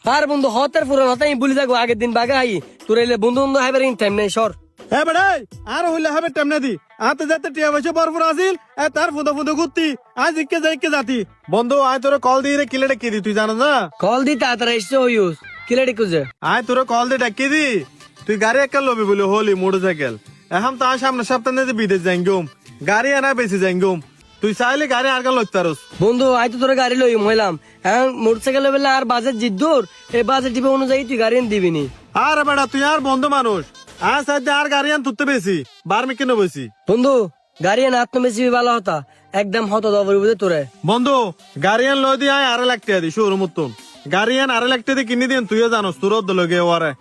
আর বন্ধু হতের পুরো হতাই বলি যাগো আগের দিন বাগা হাই তোর এলে বন্ধু বন্ধু হাইবার টাইম নেই সর। হ্যাঁ বেড়াই আর হইলে হবে টেমনে দি আতে যেতে টিয়া বসে বরফর আসিল তার ফুদো ফুদো ঘুরতি আজ ইকে যাইকে যাতি বন্ধু আয় তোর কল দিয়ে রে কিলে ডেকে দি তুই জানো না কল দি তাড়াতাড়ি এসছে হইউস কিলে ডেকুছে আয় তোর কল দিয়ে ডেকে দি তুই গাড়ি একা লবি বলে হলি মোটরসাইকেল এখন তো সামনে সপ্তাহে বিদেশ যাইঙ্গুম গাড়ি আনা বেশি যাইঙ্গুম তুই চাইলে গাড়ি আর গান লইতে পারস বন্ধু আই তো তোর গাড়ি লই মহিলাম হ্যাঁ মোটরসাইকেল বেলা আর বাজেট জিদ্দুর এই বাজেট দিবে অনুযায়ী তুই গাড়ি দিবি নি। আর বেড়া তুই আর বন্ধু মানুষ আর সাথে আর গাড়ি আন তুলতে বেশি বার মেকে নো বেশি বন্ধু গাড়ি আন আত্ম বেশি ভালো হতা একদম হত দবর বুঝে তোরে বন্ধু গাড়ি আন লই দি আয় আড়ে লাগতে দি শুরু মতন গাড়ি আন আড়ে লাগতে দি কিনে দিন তুইও জানোস তোর লগে ওয়ারে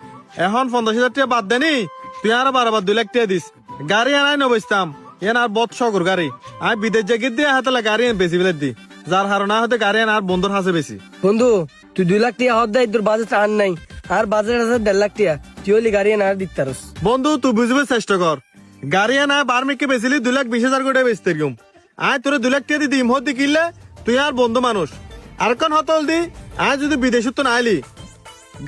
এখন 50,000 টাকা বাদ দেনি তুই আর বারবার 2 লাখ টাকা দিস গাড়ি আনাই নবস্তাম এন আর বত শগর গাড়ি আয় বিদেশ জাগিয়ে দিয়ে হাতে গাড়ি আন বেশি বেলে দি যার হারনা হতে গাড়ি আন আর বন্ধুর হাসে বেশি বন্ধু তুই 2 লাখ টাকা হত দেয় তোর বাজেট আন নাই আর বাজেট আছে 1.5 লাখ টাকা তুই হলি গাড়ি আন আর দিতে পারস। বন্ধু তুই বুঝবে চেষ্টা কর গাড়ি আনা বার মেকে বেশিলি 2,20,000 করে বেচতে গেম আয় তোর 2 লাখ টাকা দিম হতে কিনলে তুই আর বন্ধু মানুষ আর কোন হতল দি আয় যদি বিদেশ তো নাইলি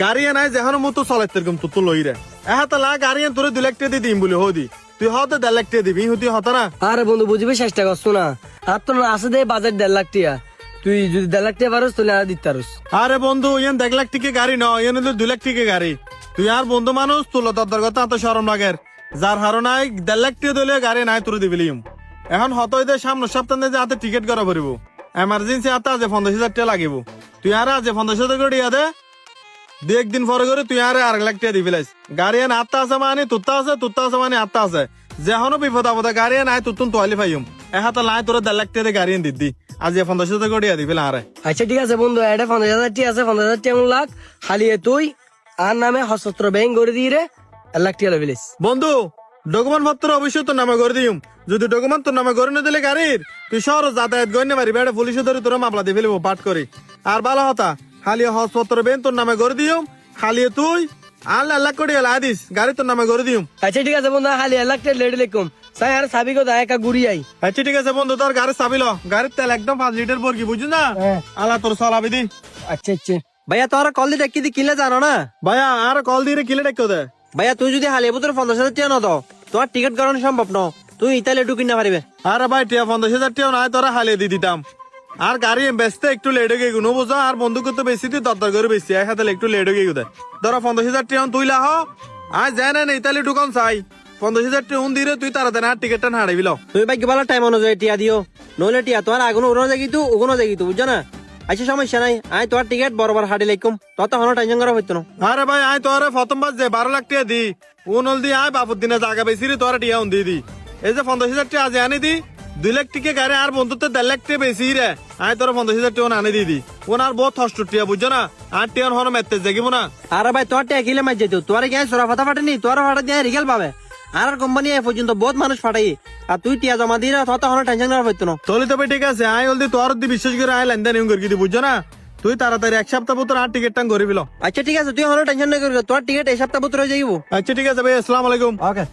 গাড়ি আনায় যেন মতো চলাইতে গেম তো লই রে এহাতলা গাড়ি আন তোর 2 লাখ টাকা দিম বলে হদি তুই হতে 1.5 লাখ টাকা দিবি হতি হত না। আরে বন্ধু বুঝবি চেষ্টা করছো না আর তোর আছে দে বাজেট 1.5 লাখ টাকা তুই যদি 1.5 লাখ টাকা পারস তাহলে আর দিতে পারস। আরে বন্ধু ইয়ান 1 লাখ টাকা গাড়ি ন ইয়ান 2 লাখ টাকা গাড়ি তুই আর বন্ধু মানুষ তুলো তোর কথা এত শরম লাগের যার হারনায় 1.5 লাখ টাকা দিলে গাড়ি নাই তোর দিবিলিম এখন হতই দে সামনে সপ্তাহে যে হাতে টিকিট করা পড়িব এমার্জেন্সি হাতে আছে 50,000 টাকা লাগিব তুই আর আছে 50,000 করে দিয়া দে 2 দিন পরে করে তুই আর 1 লাখ টাকা দিবি লাইস গাড়ি আন আত্মা আছে মানে তুত্তা আছে মানে আত্মা আছে যেহনো বিপদ আপদে গাড়ি নাই তুতুন তোয়ালি ফাইম এহাতে লাই তোর 1.5 লাখ টাকা গাড়ি দিদি আজ 50,000 করে দিয়া দিবি আরে। আচ্ছা ঠিক আছে বন্ধু এটা 50,000 টাকা আছে 50,000 টাকা লাখ খালি তুই আর নামে হস্তত্র ব্যাংক করে দিয়ে রে 1 লাখ টাকা লবিলিস। বন্ধু ডকুমেন্ট পত্র অবশ্যই তোর নামে করে দিম যদি ডকুমেন্ট তোর নামে করে না দিলে গাড়ির তুই শহর যাতায়াত গড় না পারিবি এটা পুলিশে ধরে তোর মামলা দিয়ে ফেলবো পাঠ করে আর ভালো হতা খালি হস্তপত্র বেন তোর নামে করে দিম খালি তুই আর 1 লাখ করে দিস গাড়ি তোর নামে করে দিম। আচ্ছা ঠিক আছে বন্ধু খালি 1 লাখ টাকা লেডি লিখুম সাই আর সাবি কো দায় একা ঘুরি আই। আচ্ছা ঠিক আছে বন্ধু তোর গাড়ি চাবি লো গাড়ির তেল একদম 5 লিটার পর কি বুঝছিস না আলা তোর চলাবি দি। আচ্ছা আচ্ছা ভাইয়া তোর কল দিয়ে ডেকে দি কিলে জানো না ভাইয়া আর কল দিয়ে কিলে ডেকে দে ভাইয়া তুই যদি হালিয়ে তোর 50,000 টাকা না দাও তোমার টিকিট করানো সম্ভব ন তুই ইতালে ঢুকি না পারিবে। আরে ভাই টিয়া 50,000 টাকা নাই তোরা হালিয়ে দি দিতাম আর গাড়ি বেচতে একটু লেট হয়ে গেল বুঝো আর বন্ধুকে তো বেশি তুই দরদর করে বেশি এক হাতে একটু লেট হয়ে গেল ধরো 50,000 টাকা তুই লাহ আজ যায় না ইতালি ঢুকান চাই 50,000 টাকা দিয়ে তুই তাড়াতাড়ি আর টিকিটটা হারাবি লো তুমি ভাগ্য ভালো টাইম অনুযায়ী টিয়া দিও নইলে টিয়া তোমার আগুন ওগুনো জাগিতু ওগুনো জাগিতু বুঝছো না। আচ্ছা সমস্যা নাই আয় তোমার টিকিট বরাবর হাড়ি লাইকুম তত হনো টেনশন করা হইতো না। আরে ভাই আয় তোর প্রথম বাস যে 12 লাখ টাকা দি উনল দি আয় বাপুর দিনে জায়গা বেশি রে তোর টিয়া দি দি এই যে 50,000 টাকা আজ আনি দি 2 লাখ টাকা গাড়ি আর বন্ধুত্ব 1.5 লাখ টাকা বেশি রে আয় তোর 50,000 টাকা আনি দি দি ওনার বহুত হষ্ট টিয়া বুঝছো না আর টিয়ার হনো মেতে জাগিব না। আরে ভাই তোর টিয়া কিলে মার যেত তোর কি সরা ফাটা ফাটেনি তোর ফাটা দিয়ে রিগেল পাবে আর কোম্পানি এ পর্যন্ত বহুত মানুষ ফাটাই আর তুই টিয়া জমা দিয়ে তত হনো টেনশন করা হইতো না। তোলে তো ভাই ঠিক আছে আয় হলদি তোর দি বিশ্বাস করে আয় লেনদেন করে কি বুঝছো না তুই তাড়াতাড়ি 1 সপ্তাহ পর আর টিকিটটা করিবি লো। আচ্ছা ঠিক আছে তুই হনো টেনশন না করিস তোর টিকিট এই সপ্তাহ পত্র হয়ে যাইব। আচ্ছা ঠিক আছে ভাই আসসালামু আলাইকুম। ওকে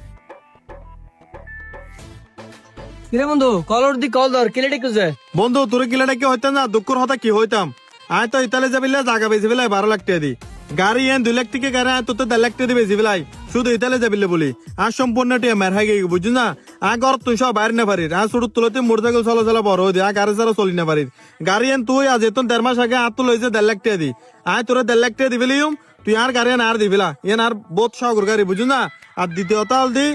কিরে বন্ধু কলর দি কল ধর কিলে ডেকুছে বন্ধু তোর কিলাটা কি হইতাম না দুঃখর হতা কি হইতাম আয় তো ইতালে যাবিলে জায়গা বেশি বেলাই 12 লাখ টাকা দি গাড়ি এন 2 লাখ টাকা গাড়ি আয় তো 1.5 লাখ টাকা দি বেশি বেলাই শুধু ইতালে যাবিলে বলি আর সম্পূর্ণ টিয়া মের হাই গিয়ে বুঝছিস না আর ঘর তুই সব বাইরে না পারিস আর শুধু তুলতে মোটরসাইকেল চলা বড় হয়ে আর গাড়ি ছাড়া চলি না পারিস গাড়ি এন তুই আজ এত 1.5 মাস আগে আর তো লইছে 1.5 লাখ টাকা দি আয় তোর 1.5 লাখ টাকা দিবিলিম তুই আর গাড়ি আর দিবিলা এন আর বহুত শখর গাড়ি বুঝছিস না আর দ্বিতীয়ত দি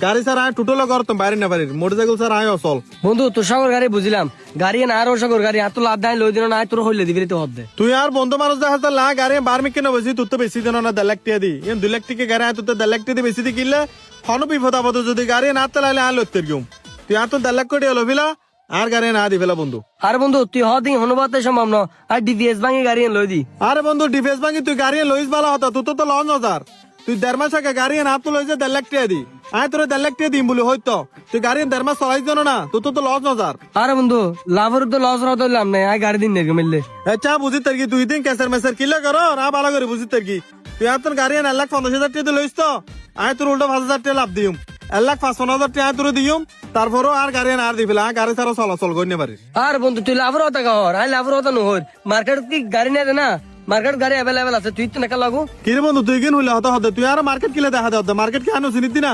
গাড়ি ছাড়া আয় টুটলো ঘর তো বাইরে না পারিস মোটরসাইকেল ছাড়া আয় অচল। বন্ধু তোর সাগর গাড়ি বুঝলাম গাড়ি না আরো সাগর গাড়ি এত লাভ দেয় লই দিন না তোর হইলে দিবি তো হদ্দে তুই আর বন্ধু মানুষ দেখা লা গাড়ি বারমি কেন বেশি তুই তো বেশি দেন না 1.5 লাখ টাকা দি এন 2 লাখ টাকা গাড়ি আয় তো 1.5 লাখ টাকা বেশি দি কিনলে হনো বিপদ আপদ যদি গাড়ি না তাহলে আয় লইতে গিয়ে তুই আর তো 1.5 লাখ কোটি হলো ফিলা আর গাড়ি না দি ফেলা বন্ধু। আর বন্ধু তুই হদিন হনুবাতে সম্ভব না আর ডিভিএস ভাঙি গাড়ি লই দি আরে বন্ধু ডিফেন্স ব্যাংকে তুই গাড়ি লইস ভালো হতা তুই তো লঞ্চ হাজার তুই 1.5 মাস আগে গাড়ি না তো লইছে 1.5 লাখ টাকা দি আয় তোর 1.5 লাখ টাকা দিম বলে হইতো তুই গাড়ি 1.5 মাস চলাইছ না তুই তো লঞ্চ হাজার। আরে বন্ধু লাভের তো লস রত লাভ নাই আয় গাড়ি দিন নেগে মিললে আচ্ছা বুঝি তার কি তুই দিন ক্যাসার মেসার কিলে করো না ভালো করে বুঝি তার কি তুই আর তোর গাড়ি 1,50,000 টাকা লইস তো আয় তোর উল্টো 5,000 টাকা লাভ দিম 1,55,000 টাকা তোর দিম তারপরও আর গাড়ি আর দিবি আর গাড়ি ছাড়া চলাচল করি না পারিস। আর বন্ধু তুই লাভের হতা কর আয় লাভের হতা নহর মার্কেট কি গাড়ি নেই না মার্কেট গাড়ি অ্যাভেলেবেল আছে তুই তো নাকা লাগু কিরে বন্ধু তুই কিন হইলে হতে হতে তুই আর মার্কেট কিলে দেখা দে মার্কেট কে আনো চিনিতি না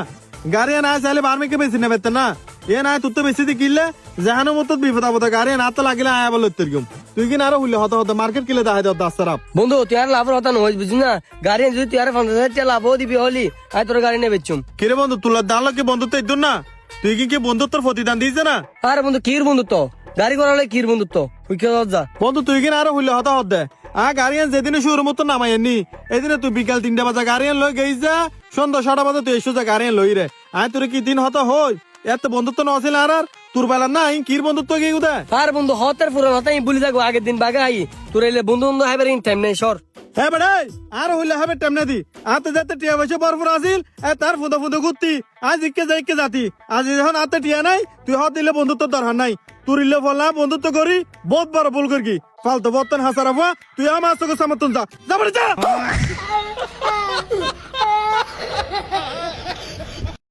গাড়ি না চাইলে বার্মিকে বেশি নেবে না এ নাই তুই তো বেশি দি কিনলে জাহানো মতো বিপদ আপদ গাড়ি না তো লাগিলে আয়া বল তুই কিন আরো হইলে হতে মার্কেট কিলে দেখা দে দাস্তারাপ বন্ধু তুই আর লাভের কথা নয় বুঝি না গাড়ি যদি তুই আর 50,000 টাকা লাভও দিবি হলি আয় তোর গাড়ি নেবে চুম কিরে বন্ধু তুলার দান লোক বন্ধুত্ব ইদ্দুর না তুই কি বন্ধুত্বর প্রতিদান দিয়েছে না আরে বন্ধু কির বন্ধুত্ব গাড়ি করালে কির বন্ধুত্ব তুই কে যা বন্ধু তুই কিনা আরো হইলে হতা হতে গাড়ি আন যেদিনে শুরু মতো নামাইনি এদিনে তুই বিকাল 3টা বাজে গাড়ি আন লই গেই যা সন্ধ্যা 6টা বাজে তুই এসো যা গাড়ি আন লই রে আয় তোর কি দিন হতা হই এত বন্ধুত্ব নছিল আর তোর বেলা নাই কির বন্ধুত্ব কি গুদা আর বন্ধু হতের পুরো হতাই বলি যাবো আগের দিন বাগে আই তোর এলে বন্ধু বন্ধু হাইবার টাইম নেই সর হ্যাঁ বেড়াই আর হইলে হবে টেমনা দি আতে যাতে টিয়া বসে বরফর আসিল তার ফুদো ফুদো ঘুরতি আজ ইকে যাইকে জাতি আজ যখন আতে টিয়া নাই তুই হাত দিলে বন্ধুত্ব দরকার নাই তোর ইলে ফলা বন্ধুত্ব করি বহুত বড় ভুল করি ফালতু বর্তন হাসার আফা তুই আমার চোখে সমর্থন যা যা